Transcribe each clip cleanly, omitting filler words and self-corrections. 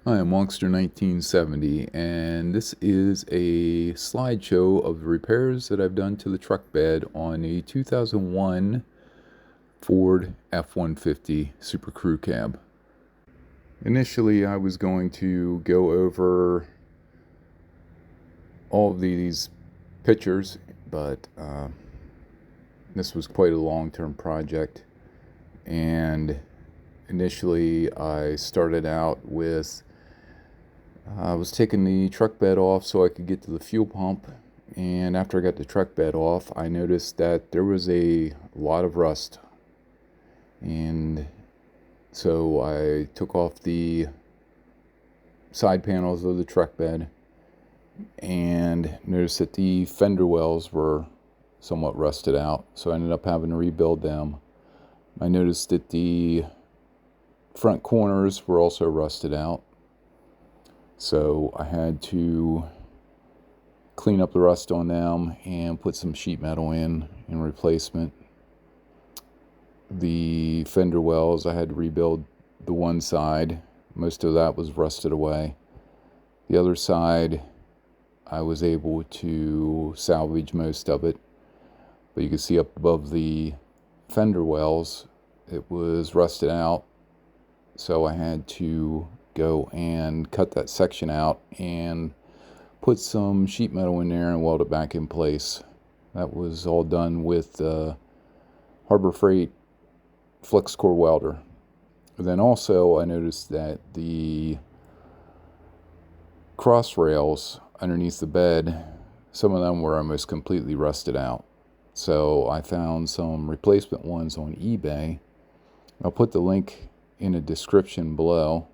Hi, I'm Wongster1970, and this is a slideshow of the repairs that I've done to the truck bed on a 2001 Ford F-150 Super Crew Cab. Initially, I was going to go over all of these pictures, but this was quite a long-term project, and initially I started out with I was taking the truck bed off so I could get to the fuel pump, and after I got the truck bed off, I noticed that there was a lot of rust, and so I took off the side panels of the truck bed and noticed that the fender wells were somewhat rusted out, so I ended up having to rebuild them. I noticed that the front corners were also rusted out, so I had to clean up the rust on them and put some sheet metal in replacement. The fender wells, I had to rebuild the one side. Most of that was rusted away. The other side, I was able to salvage most of it, but you can see up above the fender wells, it was rusted out, so I had to go and cut that section out and put some sheet metal in there and weld it back in place. That was all done with Harbor Freight flux core welder. And then also I noticed that the cross rails underneath the bed, some of them were almost completely rusted out. So I found some replacement ones on eBay. I'll put the link in a description below.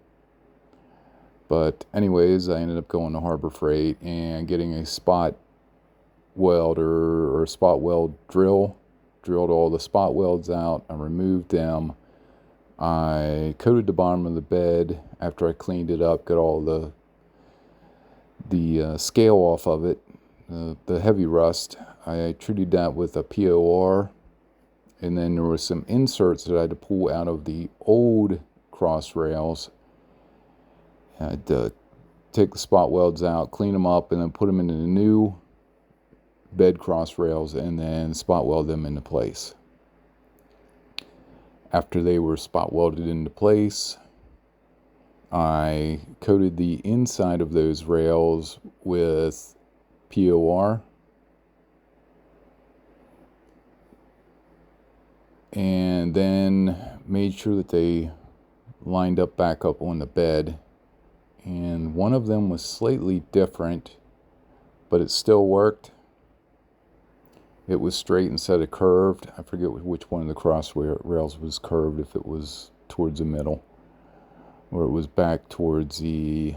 But anyways, I ended up going to Harbor Freight and getting a spot welder or spot weld drill. Drilled all the spot welds out. I removed them. I coated the bottom of the bed after I cleaned it up, got all the scale off of it, the heavy rust. I treated that with a POR, and then there were some inserts that I had to pull out of the old cross rails. I had to take the spot welds out, clean them up, and then put them into the new bed cross rails and then spot weld them into place. After they were spot welded into place, I coated the inside of those rails with POR and then made sure that they lined up back up on the bed. And one of them was slightly different, but it still worked. It was straight instead of curved. I forget which one of the cross rails was curved, if it was towards the middle or it was back towards where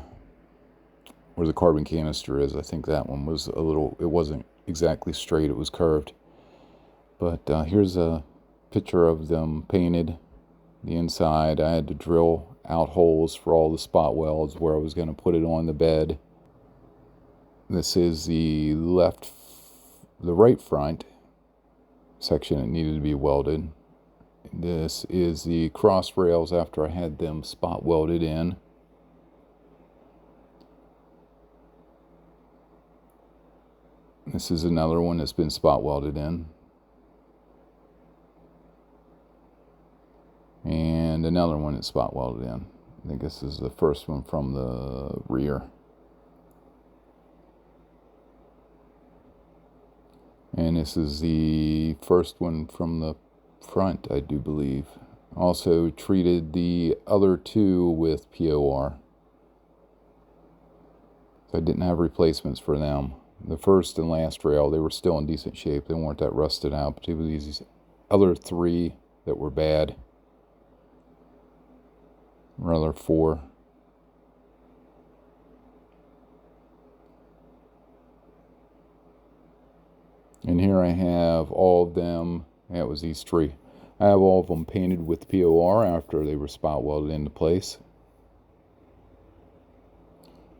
the carbon canister is. I think that one was a little, it wasn't exactly straight, it was curved. But here's a picture of them painted. The inside, I had to drill out holes for all the spot welds where I was going to put it on the bed. This is the right front section that needed to be welded. This is the cross rails after I had them spot welded in. This is another one that's been spot welded in. And another one that's spot welded in. I think this is the first one from the rear. And this is the first one from the front, I do believe. Also treated the other two with POR. So I didn't have replacements for them. The first and last rail, they were still in decent shape. They weren't that rusted out, but it was these other three that were bad. Rather, four. And here I have all of them. That was these three. I have all of them painted with POR after they were spot welded into place.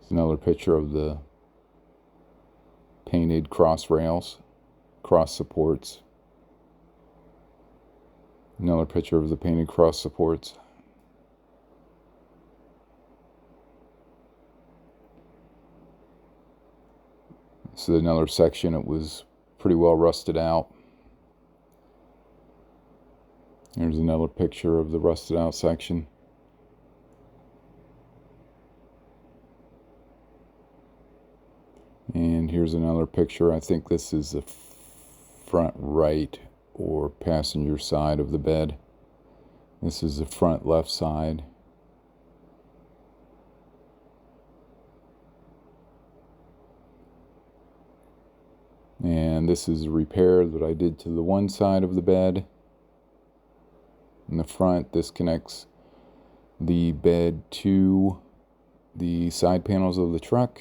It's another picture of the painted cross rails, cross supports. Another picture of the painted cross supports. This is another section. It was pretty well rusted out. Here's another picture of the rusted out section. And here's another picture. I think this is the front right or passenger side of the bed. This is the front left side. And this is a repair that I did to the one side of the bed. In the front, this connects the bed to the side panels of the truck.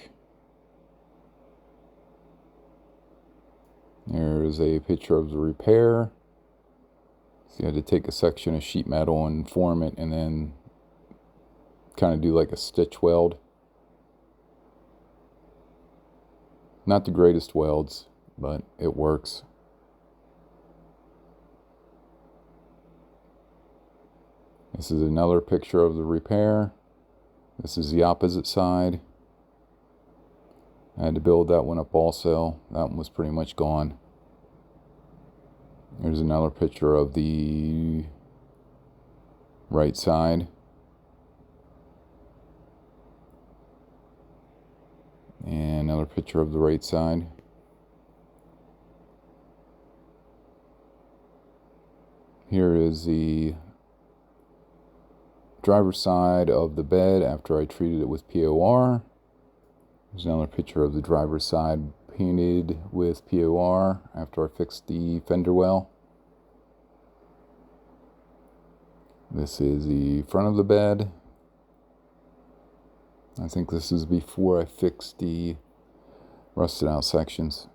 There's a picture of the repair. So you had to take a section of sheet metal and form it and then kind of do like a stitch weld. Not the greatest welds, but it works. This is another picture of the repair. This is the opposite side. I had to build that one up also. That one was pretty much gone. Here's another picture of the right side. And another picture of the right side. Here is the driver's side of the bed after I treated it with POR. There's another picture of the driver's side painted with POR after I fixed the fender well. This is the front of the bed. I think this is before I fixed the rusted out sections.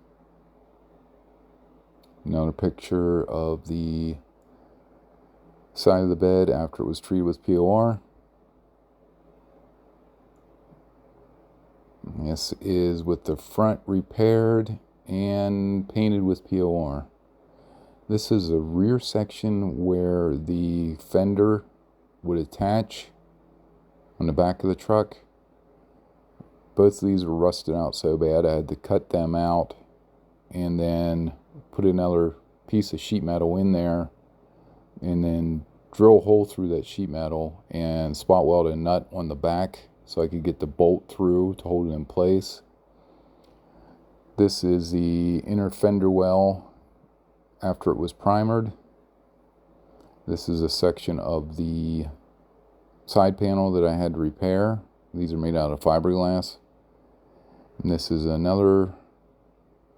Another picture of the side of the bed after it was treated with POR. This is with the front repaired and painted with POR. This is a rear section where the fender would attach on the back of the truck. Both of these were rusted out so bad I had to cut them out and then put another piece of sheet metal in there and then drill a hole through that sheet metal and spot weld a nut on the back so I could get the bolt through to hold it in place. This is the inner fender well after it was primered. This is a section of the side panel that I had to repair. These are made out of fiberglass. And this is another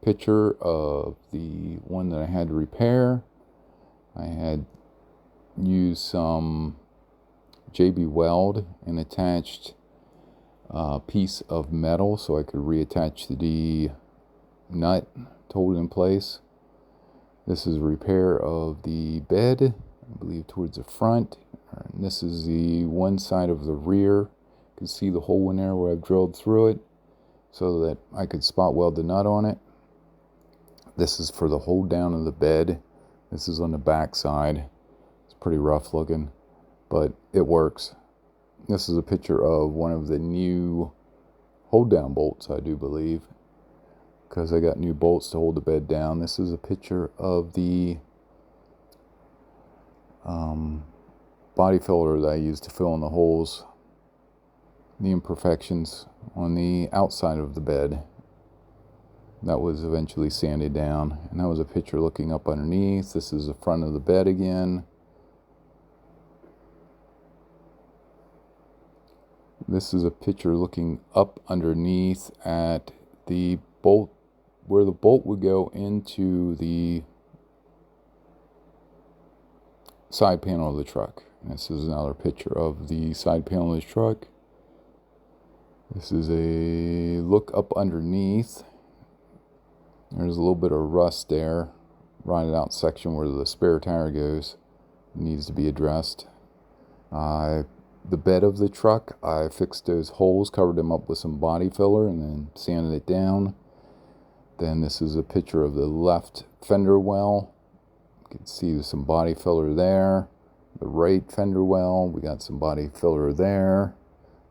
picture of the one that I had to repair. I had used some JB Weld and attached a piece of metal so I could reattach the nut to hold it in place. This is a repair of the bed, I believe towards the front. And this is the one side of the rear. You can see the hole in there where I've drilled through it so that I could spot weld the nut on it. This is for the hold down of the bed. This is on the back side. It's pretty rough looking, but it works. This is a picture of one of the new hold down bolts, I do believe, because I got new bolts to hold the bed down. This is a picture of the body filler that I used to fill in the holes, the imperfections on the outside of the bed. That was eventually sanded down, and that was a picture looking up underneath. This is the front of the bed again. This is a picture looking up underneath at the bolt, where the bolt would go into the side panel of the truck. This is another picture of the side panel of the truck. This is a look up underneath. There's a little bit of rust there, rotted out section where the spare tire goes. It needs to be addressed. The bed of the truck, I fixed those holes, covered them up with some body filler, and then sanded it down. Then this is a picture of the left fender well. You can see there's some body filler there. The right fender well, we got some body filler there.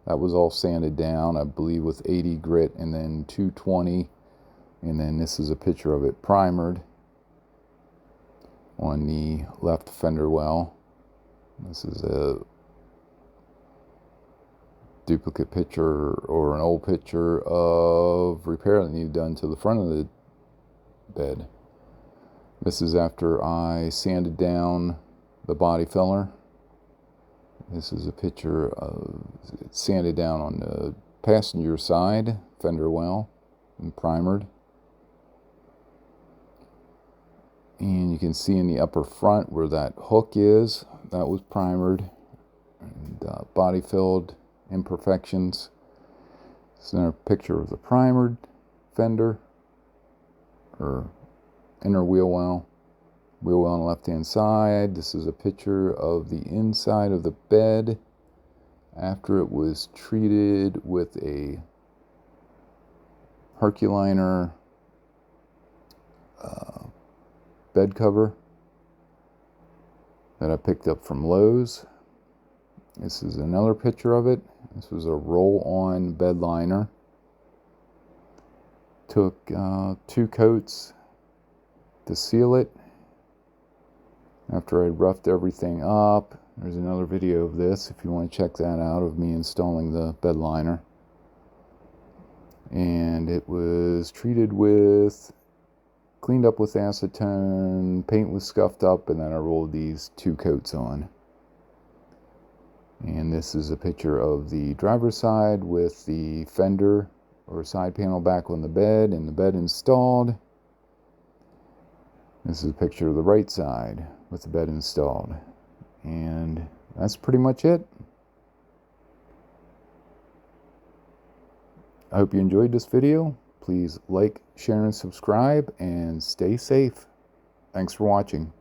That was all sanded down, I believe, with 80 grit and then 220 And then this is a picture of it primered on the left fender well. This is a duplicate picture or an old picture of repair that needed done to the front of the bed. This is after I sanded down the body filler. This is a picture of it sanded down on the passenger side fender well and primered. And you can see in the upper front where that hook is, that was primered and body filled imperfections. It's another picture of the primered fender or inner wheel well on the left hand side. This is a picture of the inside of the bed after it was treated with a Herculiner bed cover that I picked up from Lowe's. This is another picture of it. This was a roll-on bed liner. Took 2 coats to seal it after I roughed everything up. There's another video of this if you want to check that out, of me installing the bed liner. And it was treated with, cleaned up with acetone, paint was scuffed up, and then I rolled these 2 coats on. And this is a picture of the driver's side with the fender or side panel back on the bed and the bed installed. This is a picture of the right side with the bed installed. And that's pretty much it. I hope you enjoyed this video. Please like, share, and subscribe, and stay safe. Thanks for watching.